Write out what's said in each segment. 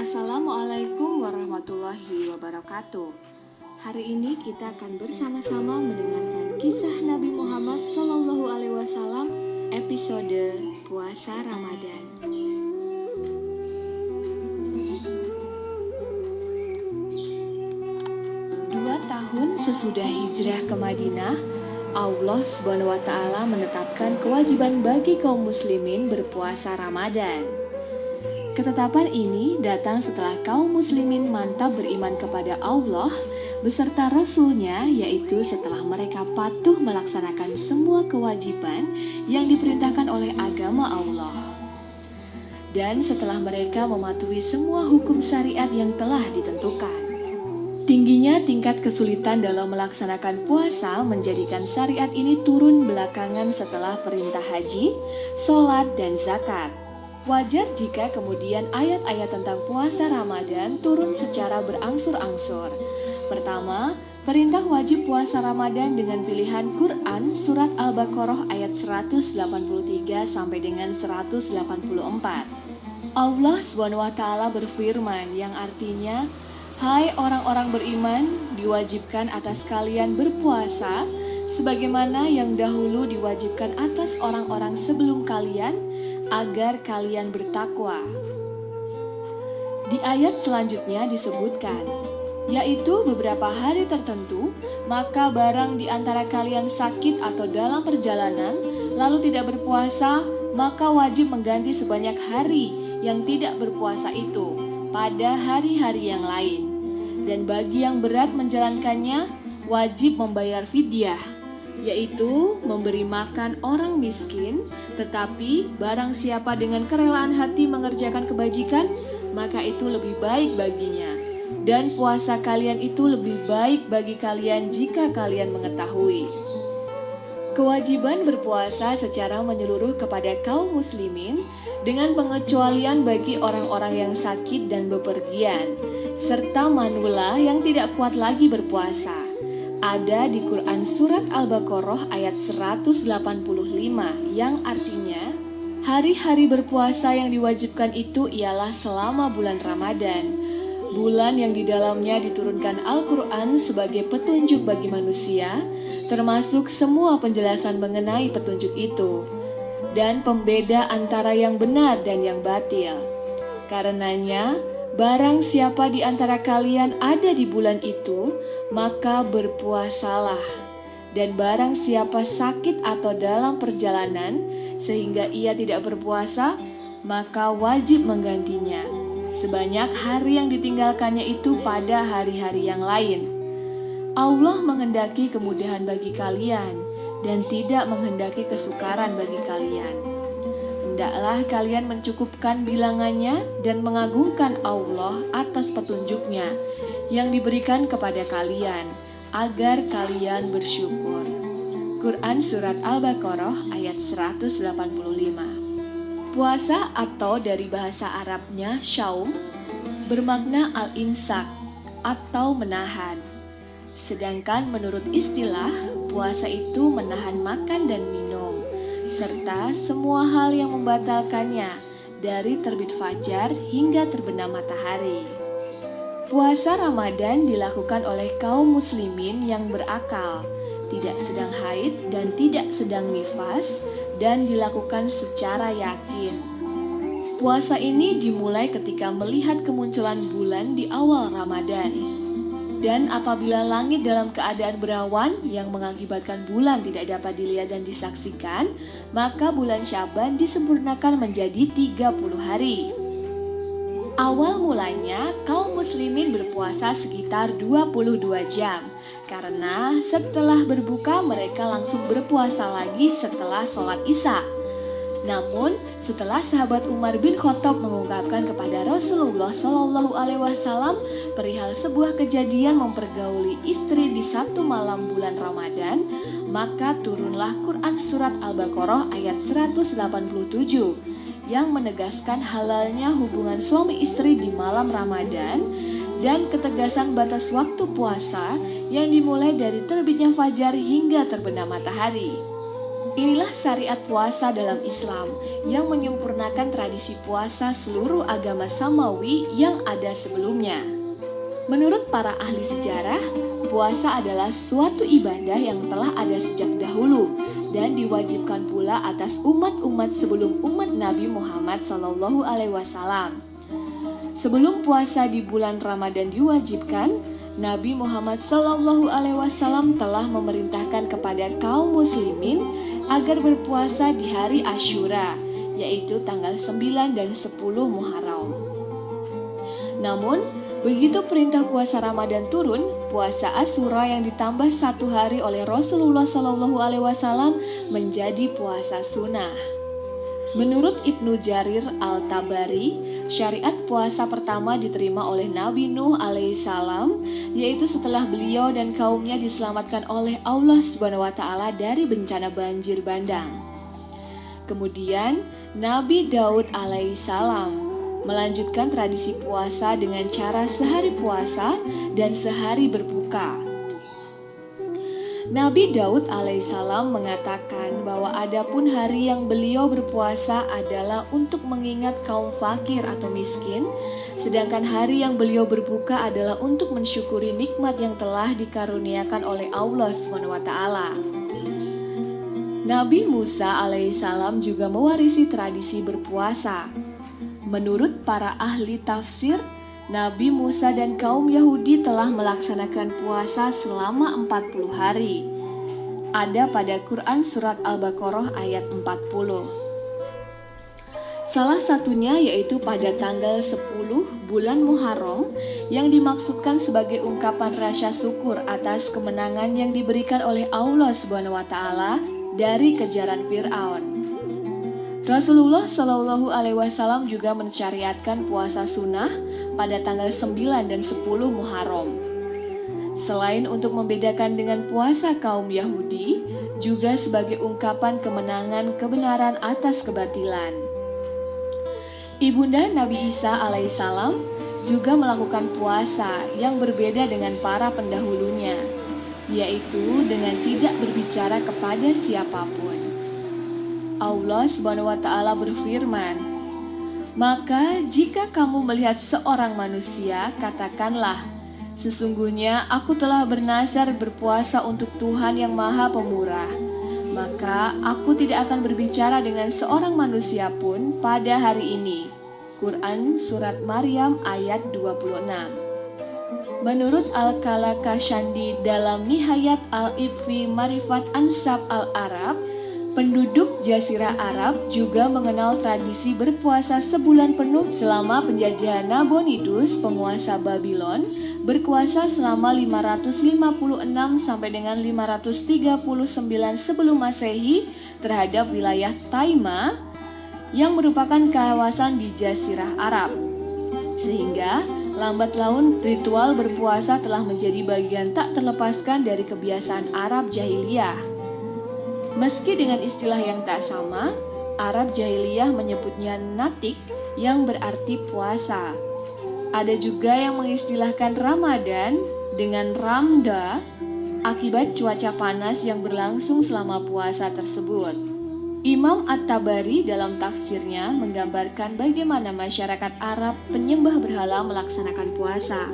Assalamualaikum warahmatullahi wabarakatuh. Hari ini kita akan bersama-sama mendengarkan kisah Nabi Muhammad SAW episode Puasa Ramadan. 2 tahun sesudah hijrah ke Madinah, Allah SWT menetapkan kewajiban bagi kaum muslimin berpuasa Ramadan. Ketetapan ini datang setelah kaum muslimin mantap beriman kepada Allah beserta Rasul-Nya, yaitu setelah mereka patuh melaksanakan semua kewajiban yang diperintahkan oleh agama Allah. Dan setelah mereka mematuhi semua hukum syariat yang telah ditentukan. Tingginya tingkat kesulitan dalam melaksanakan puasa menjadikan syariat ini turun belakangan setelah perintah haji, sholat, dan zakat. Wajar jika kemudian ayat-ayat tentang puasa Ramadan turun secara berangsur-angsur. Pertama, perintah wajib puasa Ramadan dengan pilihan Quran surat Al-Baqarah ayat 183 sampai dengan 184. Allah SWT berfirman yang artinya, "Hai orang-orang beriman, diwajibkan atas kalian berpuasa sebagaimana yang dahulu diwajibkan atas orang-orang sebelum kalian, agar kalian bertakwa." Di ayat selanjutnya disebutkan, yaitu beberapa hari tertentu, maka barang di antara kalian sakit atau dalam perjalanan, lalu tidak berpuasa, maka wajib mengganti sebanyak hari yang tidak berpuasa itu pada hari-hari yang lain. Dan bagi yang berat menjalankannya, wajib membayar fidyah, yaitu memberi makan orang miskin. Tetapi barang siapa dengan kerelaan hati mengerjakan kebajikan, maka itu lebih baik baginya. Dan puasa kalian itu lebih baik bagi kalian jika kalian mengetahui. Kewajiban berpuasa secara menyeluruh kepada kaum muslimin dengan pengecualian bagi orang-orang yang sakit dan bepergian, serta manula yang tidak kuat lagi berpuasa. Ada di Quran surat Al-Baqarah ayat 185 yang artinya, hari-hari berpuasa yang diwajibkan itu ialah selama bulan Ramadan, bulan yang di dalamnya diturunkan Al-Quran sebagai petunjuk bagi manusia, termasuk semua penjelasan mengenai petunjuk itu, dan pembeda antara yang benar dan yang batil. Karenanya, barang siapa di antara kalian ada di bulan itu, maka berpuasalah. Dan barang siapa sakit atau dalam perjalanan sehingga ia tidak berpuasa, maka wajib menggantinya sebanyak hari yang ditinggalkannya itu pada hari-hari yang lain. Allah menghendaki kemudahan bagi kalian dan tidak menghendaki kesukaran bagi kalian. Hendaklah kalian mencukupkan bilangannya dan mengagungkan Allah atas petunjuknya yang diberikan kepada kalian, agar kalian bersyukur. Quran Surat Al-Baqarah ayat 185. Puasa atau dari bahasa Arabnya syaum bermakna al-imsak atau menahan. Sedangkan menurut istilah, puasa itu menahan makan dan minum, serta semua hal yang membatalkannya dari terbit fajar hingga terbenam matahari. Puasa Ramadan dilakukan oleh kaum muslimin yang berakal, tidak sedang haid dan tidak sedang nifas, dan dilakukan secara yakin. Puasa ini dimulai ketika melihat kemunculan bulan di awal Ramadan. Dan apabila langit dalam keadaan berawan yang mengakibatkan bulan tidak dapat dilihat dan disaksikan, maka bulan Syaban disempurnakan menjadi 30 hari. Awal mulanya kaum muslimin berpuasa sekitar 22 jam, karena setelah berbuka mereka langsung berpuasa lagi setelah sholat isya. Namun setelah sahabat Umar bin Khattab mengungkapkan kepada Rasulullah SAW perihal sebuah kejadian mempergauli istri di satu malam bulan Ramadan, maka turunlah Quran surat Al-Baqarah ayat 187 yang menegaskan halalnya hubungan suami istri di malam Ramadan dan ketegasan batas waktu puasa yang dimulai dari terbitnya fajar hingga terbenam matahari. Inilah syariat puasa dalam Islam yang menyempurnakan tradisi puasa seluruh agama samawi yang ada sebelumnya. Menurut para ahli sejarah, puasa adalah suatu ibadah yang telah ada sejak dahulu dan diwajibkan pula atas umat-umat sebelum umat Nabi Muhammad SAW. Sebelum puasa di bulan Ramadan diwajibkan, Nabi Muhammad SAW telah memerintahkan kepada kaum muslimin agar berpuasa di hari Asyura, yaitu tanggal 9 dan 10 Muharram. Namun, begitu perintah puasa Ramadan turun, puasa Asyura yang ditambah 1 hari oleh Rasulullah SAW menjadi puasa sunnah. Menurut Ibnu Jarir Al-Tabari, syariat puasa pertama diterima oleh Nabi Nuh alaihissalam, yaitu setelah beliau dan kaumnya diselamatkan oleh Allah SWT dari bencana banjir bandang. Kemudian Nabi Daud alaihissalam melanjutkan tradisi puasa dengan cara sehari puasa dan sehari berbuka. Nabi Daud alaihissalam mengatakan bahwa adapun hari yang beliau berpuasa adalah untuk mengingat kaum fakir atau miskin, sedangkan hari yang beliau berbuka adalah untuk mensyukuri nikmat yang telah dikaruniakan oleh Allah SWT. Nabi Musa alaihissalam juga mewarisi tradisi berpuasa. Menurut para ahli tafsir, Nabi Musa dan kaum Yahudi telah melaksanakan puasa selama 40 hari. Ada pada Quran Surat Al-Baqarah ayat 40. Salah satunya yaitu pada tanggal 10 bulan Muharram yang dimaksudkan sebagai ungkapan rasa syukur atas kemenangan yang diberikan oleh Allah SWT dari kejaran Fir'aun. Rasulullah SAW juga mensyariatkan puasa sunnah pada tanggal 9 dan 10 Muharram. Selain untuk membedakan dengan puasa kaum Yahudi, juga sebagai ungkapan kemenangan kebenaran atas kebatilan. Ibunda Nabi Isa alaihissalam juga melakukan puasa yang berbeda dengan para pendahulunya, yaitu dengan tidak berbicara kepada siapapun. Allah SWT berfirman, "Maka jika kamu melihat seorang manusia, katakanlah, sesungguhnya aku telah bernazar berpuasa untuk Tuhan yang Maha Pemurah. Maka aku tidak akan berbicara dengan seorang manusia pun pada hari ini." Quran Surat Maryam ayat 26. Menurut Al-Kalakashandi dalam Nihayat Al-Ibfi Marifat Ansab Al-Arab, penduduk Jazirah Arab juga mengenal tradisi berpuasa sebulan penuh selama penjajahan Nabonidus, penguasa Babylon, berkuasa selama 556 sampai dengan 539 sebelum Masehi terhadap wilayah Taima yang merupakan kawasan di Jazirah Arab. Sehingga lambat laun ritual berpuasa telah menjadi bagian tak terlepaskan dari kebiasaan Arab jahiliyah. Meski dengan istilah yang tak sama, Arab jahiliyah menyebutnya natik yang berarti puasa. Ada juga yang mengistilahkan Ramadan dengan Ramda akibat cuaca panas yang berlangsung selama puasa tersebut. Imam At-Tabari dalam tafsirnya menggambarkan bagaimana masyarakat Arab penyembah berhala melaksanakan puasa.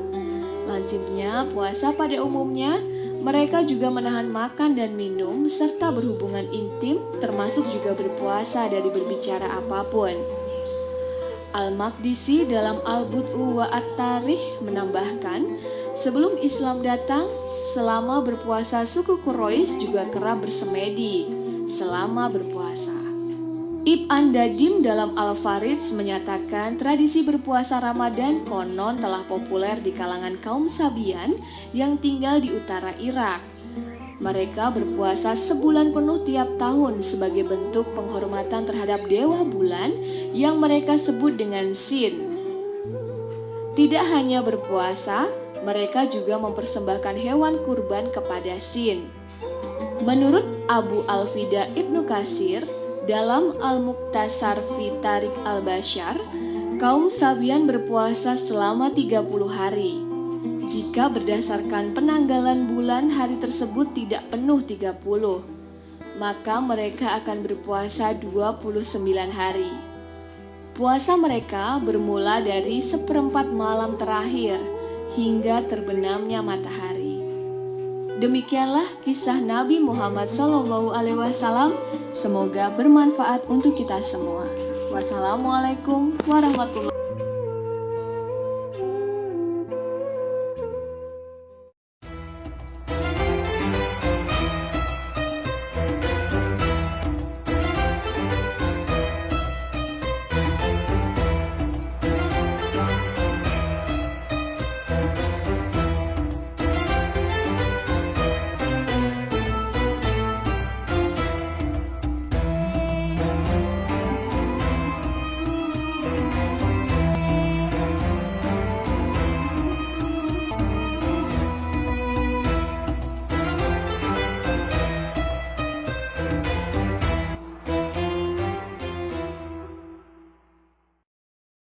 Lazimnya puasa pada umumnya, mereka juga menahan makan dan minum serta berhubungan intim, termasuk juga berpuasa dari berbicara apapun. Al-Maqdisi dalam Al-Bud'u wa At-Tarikh menambahkan, sebelum Islam datang, selama berpuasa suku Quraisy juga kerap bersemedi selama berpuasa. Ibn Dadim dalam Al-Faridz menyatakan tradisi berpuasa Ramadan konon telah populer di kalangan kaum Sabian yang tinggal di utara Irak. Mereka berpuasa sebulan penuh tiap tahun sebagai bentuk penghormatan terhadap dewa bulan yang mereka sebut dengan Sin. Tidak hanya berpuasa, mereka juga mempersembahkan hewan kurban kepada Sin. Menurut Abu Al-Fida Ibnu Katsir dalam Al-Muqtasar fi Tarik Al-Bashar, kaum Sabian berpuasa selama 30 hari. Jika berdasarkan penanggalan bulan, hari tersebut tidak penuh 30. maka mereka akan berpuasa 29 hari. Puasa mereka bermula dari seperempat malam terakhir hingga terbenamnya matahari. Demikianlah kisah Nabi Muhammad SAW. Semoga bermanfaat untuk kita semua. Wassalamualaikum warahmatullahi wabarakatuh.